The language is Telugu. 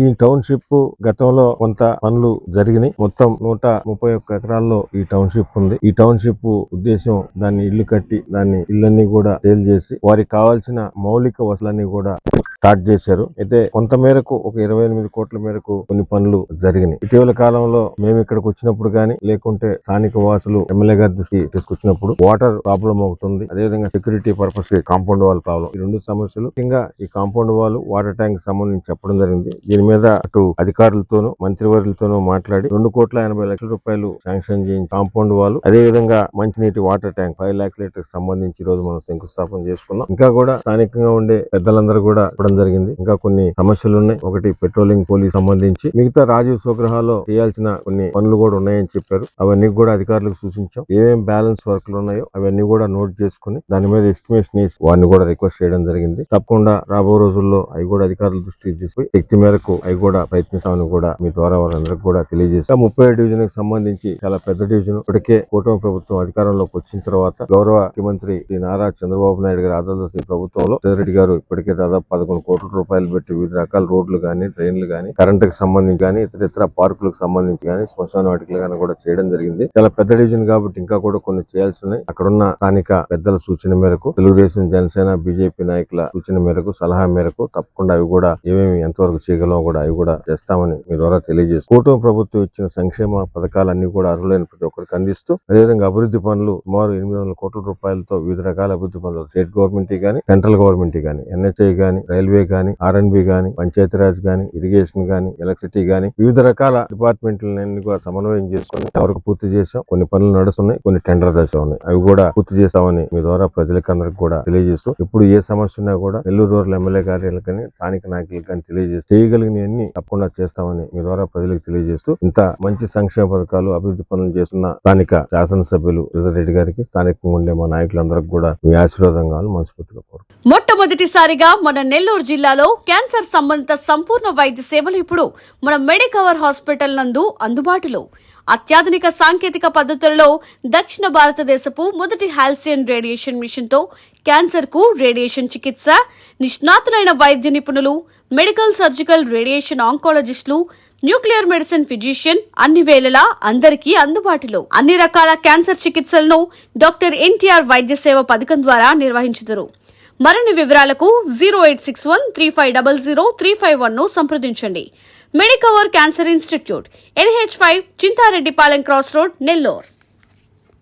ఈ టౌన్షిప్ గతంలో కొంత పనులు జరిగినాయి. మొత్తం 131 ఎకరాల్లో ఈ టౌన్షిప్ ఉంది. ఈ టౌన్షిప్ ఉద్దేశం దాన్ని ఇల్లు కట్టి దాన్ని ఇళ్ళన్నీ కూడా సేల్ చేసి వారికి కావాల్సిన మౌలిక వసతులన్నీ కూడా స్టార్ట్ చేశారు. అయితే కొంత మేరకు ఒక 28 కోట్ల మేరకు కొన్ని పనులు జరిగినాయి. ఇటీవల కాలంలో మేము ఇక్కడికి వచ్చినప్పుడు గానీ లేకుంటే స్థానిక వాసులు ఎమ్మెల్యే గారి దృష్టి తీసుకొచ్చినప్పుడు వాటర్ ప్రాబ్లం ఒకటి ఉంది. అదేవిధంగా security purpose compound wall problem, ఈ రెండు సమస్యలు ముఖ్యంగా ఈ కాంపౌండ్ వాల్ వాటర్ ట్యాంక్ సంబంధించి చెప్పడం జరిగింది. దీని మీద అటు అధికారులతోనూ మంత్రివర్యులతోనూ మాట్లాడి 2,80,00,000 రూపాయలు శాంక్షన్ చేయించి కాంపౌండ్ వాల్ అదేవిధంగా మంచినీటి వాటర్ ట్యాంక్ 5 లక్షల లీటర్ సంబంధించి ఈ రోజు మనం శంకుస్థాపన చేసుకున్నాం. ఇంకా కూడా స్థానికంగా ఉండే పెద్దలందరూ కూడా జరిగింది. ఇంకా కొన్ని సమస్యలు ఉన్నాయి. ఒకటి పెట్రోలింగ్ పోలీస్ సంబంధించి, మిగతా రాజీవ్ స్వగృహాల్లో చేయాల్సిన కొన్ని పనులు కూడా ఉన్నాయని చెప్పారు. అవన్నీ కూడా అధికారులకు సూచించాం. ఏమేం బ్యాలెన్స్ వర్క్లు ఉన్నాయో అవన్నీ కూడా నోట్ చేసుకుని దాని మీద ఎస్టిమేషన్ వేసి వారిని కూడా రిక్వెస్ట్ చేయడం జరిగింది. తప్పకుండా రాబో రోజుల్లో అవి కూడా అధికారుల దృష్టికి తీసుకుని శక్తి మేరకు అవి కూడా ప్రయత్నిస్తామని కూడా మీ ద్వారా వారందరికీ కూడా తెలియజేస్తాం. 30 డివిజన్ కి సంబంధించి చాలా పెద్ద డివిజన్. ఇప్పటికే కూటమి ప్రభుత్వం అధికారంలోకి వచ్చిన తర్వాత గౌరవ ముఖ్యమంత్రి శ్రీ నారా చంద్రబాబు నాయుడు గారి ఆధ్వర్యంలో ప్రభుత్వంలో రెడ్డి గారు ఇప్పటికే దాదాపు 11 కోట్ల రూపాయలు పెట్టి వివిధ రకాల రోడ్లు గానీ, ట్రైన్లు గానీ, కరెంటుకు సంబంధించి గానీ, ఇతర పార్కులకు సంబంధించి గానీ, శ్మశాన వాటికలు గానీ కూడా చేయడం జరిగింది. చాలా పెద్ద డివిజన్ కాబట్టి ఇంకా కూడా కొన్ని చేయాల్సి ఉన్నాయి. అక్కడున్న స్థానిక పెద్దల సూచన మేరకు, తెలుగుదేశం, జనసేన, బీజేపీ నాయకుల సూచన మేరకు, సలహా మేరకు తప్పకుండా అవి కూడా ఏమేమి ఎంతవరకు చేయగలమో కూడా అవి కూడా చేస్తామని మీ ద్వారా తెలియజేస్తూ కూటమి ప్రభుత్వం ఇచ్చిన సంక్షేమ పథకాలన్నీ కూడా అర్హులైన ప్రతి ఒక్కరికి అందిస్తూ అదేవిధంగా అభివృద్ధి పనులు సుమారు 800 కోట్ల రూపాయలతో వివిధ రకాల అభివృద్ధి పనులు స్టేట్ గవర్నమెంట్ గానీ, సెంట్రల్ గవర్నమెంట్ గానీ, ఎన్హెచ్ఐ గానీ, రైల్వే గానీ, ఆర్ఎండ్బి గానీ, పంచాయతీరాజ్ గానీ, ఇరిగేషన్ గానీ, ఎలక్ట్రిసిటీ గానీ, వివిధ రకాల డిపార్ట్మెంట్లన్నీ కూడా సమన్వయం చేసుకుని వరకు పూర్తి చేసాం. కొన్ని పనులు నడుస్తున్నాయి, కొన్ని టెండర్ దశ ఉన్నాయి. అవి కూడా పూర్తి చేస్తామని మీ ద్వారా ప్రజలకందరికి కూడా తెలియజేస్తూ ఇప్పుడు ఏ సమస్య ఉన్నా కూడా నెల్లూరు రూరల్ ఎమ్మెల్యే కార్యాలయాలకు కానీ స్థానిక నాయకులకు కానీ తెలియజేస్తూ చేయగలిగినవన్నీ తప్పకుండా చేస్తామని మీ ద్వారా ప్రజలకు తెలియజేస్తూ ఇంత మంచి సంక్షేమ పథకాలు అభివృద్ధి పనులు చేస్తున్న స్థానిక శాసనసభ్యులు రెడ్డి గారికి, స్థానికంగా ఉండే మా నాయకులందరికీ కూడా మీ ఆశీర్వాదం కావాలని మనస్ఫూర్తిగా కోరుకుంటున్నాను. మొట్టమొదటిసారిగా మన నెల్లూరు జిల్లాలో క్యాన్సర్ సంబంధిత సంపూర్ణ వైద్య సేవలు ఇప్పుడు మన మెడికవర్ హాస్పిటల్ నందు అందుబాటులో. అత్యాధునిక సాంకేతిక పద్ధతుల్లో దక్షిణ భారతదేశపు మొదటి హాల్సియన్ రేడియేషన్ మిషన్ తో క్యాన్సర్ కు రేడియేషన్ చికిత్స, నిష్ణాతులైన వైద్య నిపుణులు, మెడికల్ సర్జికల్ రేడియేషన్ ఆంకాలజిస్టులు, న్యూక్లియర్ మెడిసిన్ ఫిజిషియన్ అన్ని వేళలా అందరికీ అందుబాటులో. అన్ని రకాల క్యాన్సర్ చికిత్సలను డాక్టర్ ఎన్టీఆర్ వైద్య సేవ పథకం ద్వారా నిర్వహించుదురు. మరిన్ని వివరాలకు 086135003551 ను సంప్రదించండి. Medicover cancer institute, NH5, Chintareddypalem cross road, Nellore.